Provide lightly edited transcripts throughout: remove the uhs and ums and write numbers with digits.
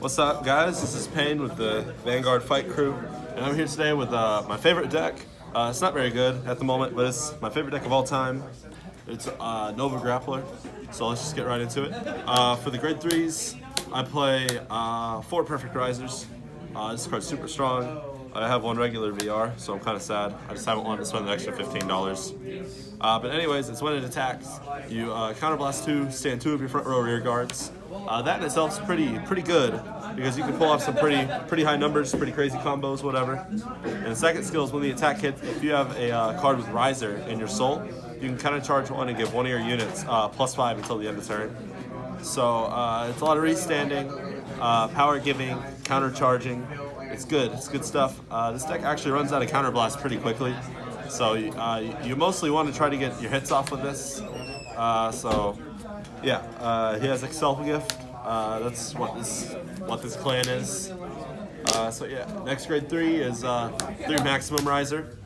What's up, guys? This is Payne with the Vanguard Fight Crew, and I'm here today with my favorite deck. It's not very good at the moment, but it's my favorite deck of all time. It's Nova Grappler, so let's just get right into it. For the grade 3s, I play 4 Perfect Risers. This card's super strong. I have one regular VR, so I'm kind of sad. I just haven't wanted to spend the extra $15. But anyways, it's when it attacks. You counterblast 2, stand 2 of your front row rear guards. That in itself is pretty good because you can pull off some pretty high numbers, pretty crazy combos, whatever. And the second skill is when the attack hits, if you have a card with Riser in your soul, you can counter charge 1 and give one of your units +5 until the end of the turn. So it's a lot of restanding, power giving, counter charging. It's good. It's good stuff. This deck actually runs out of counterblast pretty quickly, so you mostly want to try to get your hits off with this. He has Excel Gift. That's what this clan is. Next grade 3 is 3 Maximum Riser.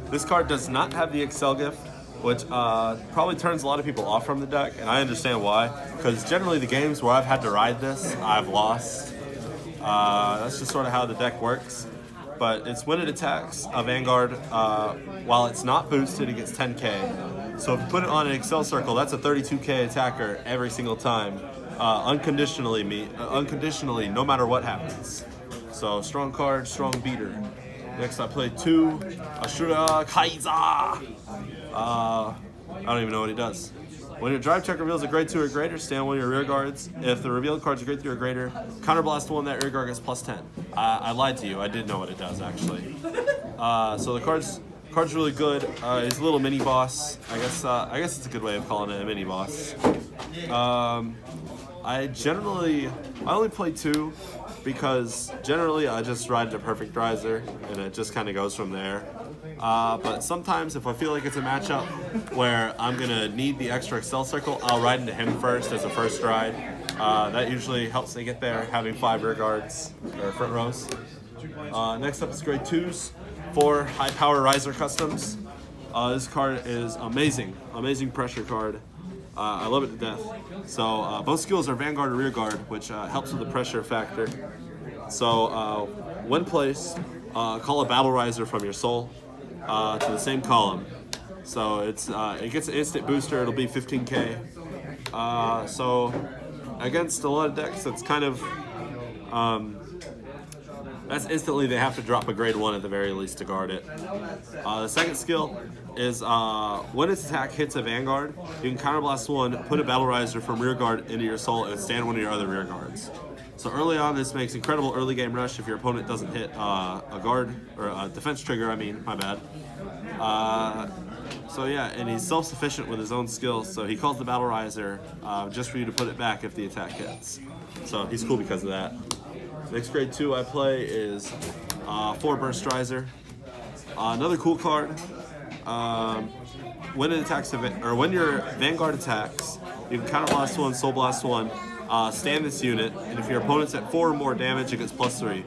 This card does not have the Excel Gift, which probably turns a lot of people off from the deck, and I understand why. Because generally the games where I've had to ride this, I've lost. That's just sort of how the deck works. But it's when it attacks a Vanguard, while it's not boosted, it gets 10k. So if you put it on an Excel circle, that's a 32k attacker every single time, unconditionally, no matter what happens. So strong card, strong beater. Next I play 2 Ashura Kaiser. I don't even know what he does. When your drive check reveals a grade 2 or greater, stand one of your rear guards. If the revealed card's a grade 3 or greater, counterblast 1, that rear guard gets +10. I lied to you. I did know what it does, actually. So the card's really good. He's a little mini boss. I guess it's a good way of calling it a mini boss. I only play 2 because generally I just ride the Perfect Riser and it just kind of goes from there. But sometimes if I feel like it's a matchup where I'm going to need the extra Excel circle, I'll ride into him first as a first ride. That usually helps me get there, having 5 rear guards, or front rows. Next up is grade 2s, 4 High Power Riser Customs. This card is amazing pressure card. I love it to death. So both skills are Vanguard or Rear Guard, which helps with the pressure factor. So when placed, call a Battle Riser from your soul to the same column. So it gets an instant booster. It'll be 15k. So against a lot of decks, that's kind of that's instantly they have to drop a grade 1 at the very least to guard it. The second skill is when its attack hits a Vanguard, you can counterblast 1, put a Battle Riser from rear guard into your soul, and stand one of your other rear guards. So early on, this makes incredible early game rush if your opponent doesn't hit a guard, or a defense trigger, my bad. And he's self-sufficient with his own skills, so he calls the Battle Riser just for you to put it back if the attack hits. So he's cool because of that. Next grade 2 I play is 4 Burst Riser. Another cool card. When it attacks, when your Vanguard attacks, you can counterblast 1, soul blast 1, stand this unit, and if your opponent's at 4 or more damage, it gets +3.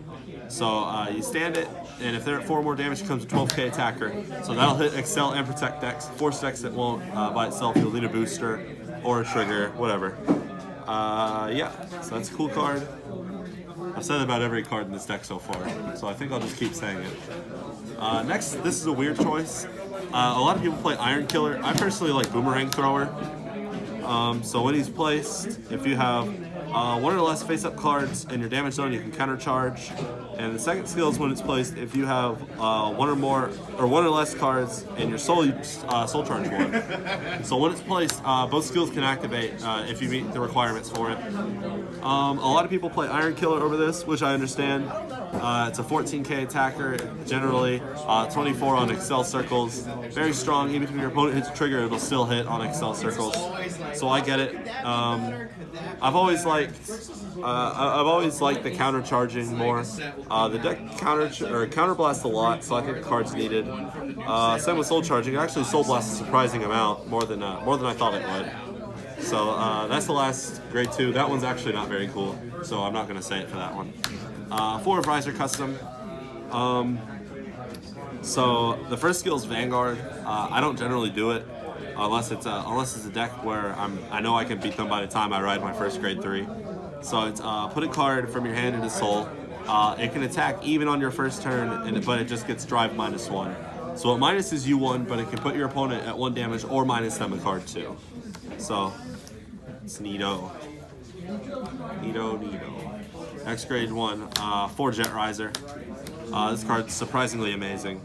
So you stand it, and if they're at 4 or more damage, it becomes a 12k attacker. So that'll hit Excel and Protect decks. Force decks that won't by itself, you'll need a booster or a trigger, whatever. So that's a cool card. I've said about every card in this deck so far, so I think I'll just keep saying it. Next, this is a weird choice. A lot of people play Iron Killer. I personally like Boomerang Thrower. So when he's placed, if you have 1 or less face-up cards in your damage zone, you can counter charge. And the second skill is when it's placed, if you have 1 or less cards in your soul, you soul charge 1. So when it's placed, both skills can activate if you meet the requirements for it. A lot of people play Iron Killer over this, which I understand. It's a 14k attacker, generally 24 on Excel circles. Very strong. Even if your opponent hits a trigger, it'll still hit on Excel circles. So I get it. I've always liked the counter charging more. The deck counterblast a lot, so I think the card's needed. Same with soul charging. Actually, soul blast a surprising amount, more than I thought it would. So that's the last grade 2. That one's actually not very cool, so I'm not going to say it for that one. 4 Riser Custom. So the first skill is Vanguard. I don't generally do it unless it's a deck where I know I can beat them by the time I ride my first grade 3. So it's put a card from your hand into soul. It can attack even on your first turn, but it just gets drive -1. So it minuses you 1, but it can put your opponent at 1 damage or minus them a card too. So it's neato. Neato. X grade 1, 4 Jet Riser. This card's surprisingly amazing.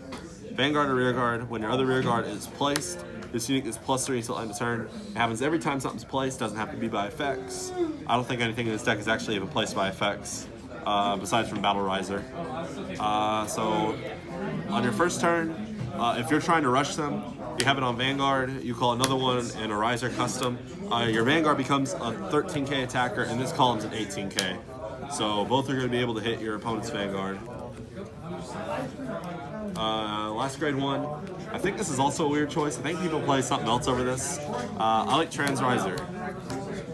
Vanguard or Rearguard, when your other Rearguard is placed, this unit gets +3 until end of turn. It happens every time something's placed, doesn't have to be by effects. I don't think anything in this deck is actually even placed by effects, besides from Battle Riser. So on your first turn, if you're trying to rush them, you have it on Vanguard, you call another one in a Riser custom. Your Vanguard becomes a 13k attacker, and this column's an 18k. So both are going to be able to hit your opponent's Vanguard. Last grade 1. I think this is also a weird choice. I think people play something else over this. I like Trans Riser.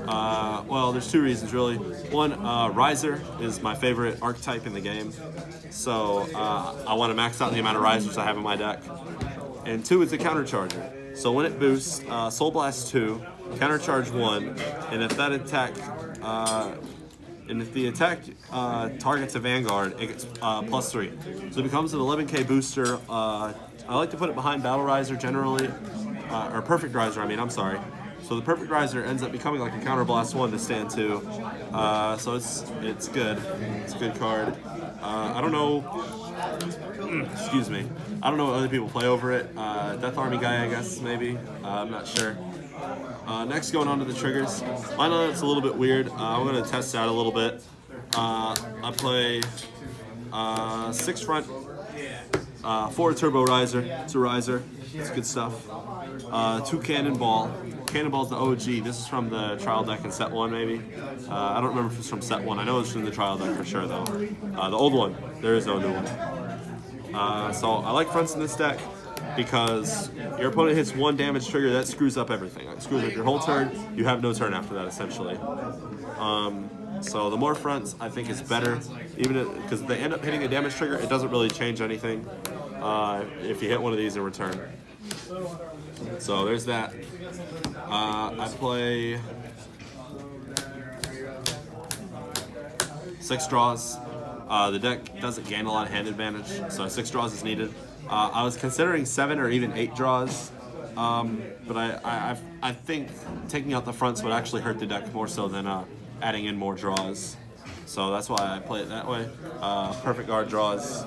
Well, there's 2 reasons really. One, Riser is my favorite archetype in the game, so I want to max out the amount of Risers I have in my deck. And 2, it's a countercharger. So when it boosts, Soul Blast 2, countercharge 1, and if that attack, and if the attack targets a Vanguard, it gets +3. So it becomes an 11k booster. I like to put it behind Battle Riser generally, or Perfect Riser, I'm sorry. So the Perfect Riser ends up becoming like a counterblast 1 to stand 2. So it's good. It's a good card. I don't know. Excuse me. I don't know what other people play over it. Death Army guy, I guess, maybe. I'm not sure. Next, going on to the triggers. I know it's a little bit weird. I'm going to test it out a little bit. I play 6 front, 4 Turbo Riser. It's a Riser. It's good stuff. 2 Cannonball. Cannonball's the OG. This is from the trial deck in set 1, maybe. I don't remember if it's from set 1. I know it's from the trial deck for sure, though. The old one. There is no new one. So I like fronts in this deck because your opponent hits 1 damage trigger, that screws up everything. It screws up your whole turn. You have no turn after that, essentially. So the more fronts, I think, is better. Even because if they end up hitting a damage trigger, it doesn't really change anything if you hit one of these in return. So there's that. I play 6 draws. The deck doesn't gain a lot of hand advantage, so 6 draws is needed. I was considering 7 or even 8 draws, but I think taking out the fronts would actually hurt the deck more so than adding in more draws. So that's why I play it that way. Perfect guard draws.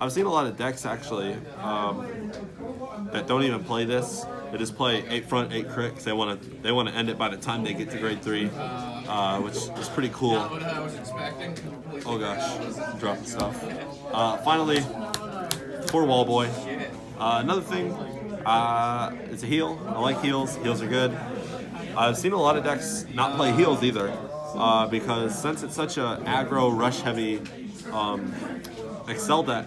I've seen a lot of decks actually that don't even play this. They just play 8 front, 8 crit, 'cause they want to end it by the time they get to grade 3, which is pretty cool. Oh gosh, dropping stuff. Finally, for Wall Boy. Another thing, it's a heal. I like heals. Heals are good. I've seen a lot of decks not play heals either, because since it's such a aggro, rush heavy Excel deck,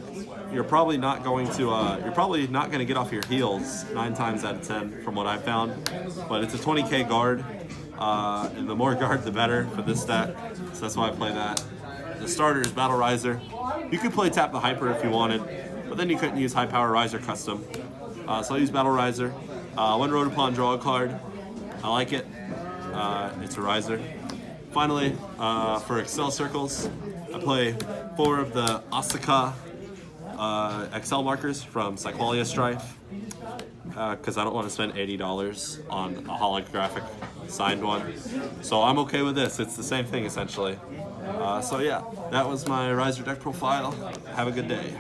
you're probably not going to get off your heels 9 times out of 10 from what I've found. But it's a 20k guard, and the more guard the better for this deck. So that's why I play that. The starter is Battle Riser. You could play Tap the Hyper if you wanted, but then you couldn't use High Power Riser custom. So I use Battle Riser. When rolled upon, draw a card. I like it. It's a Riser. Finally, for Excel circles, I play 4 of the Asuka Excel markers from Cyqualia Strife, because I don't want to spend $80 on a holographic signed one. So I'm okay with this. It's the same thing essentially. So yeah, that was my Riser deck profile. Have a good day.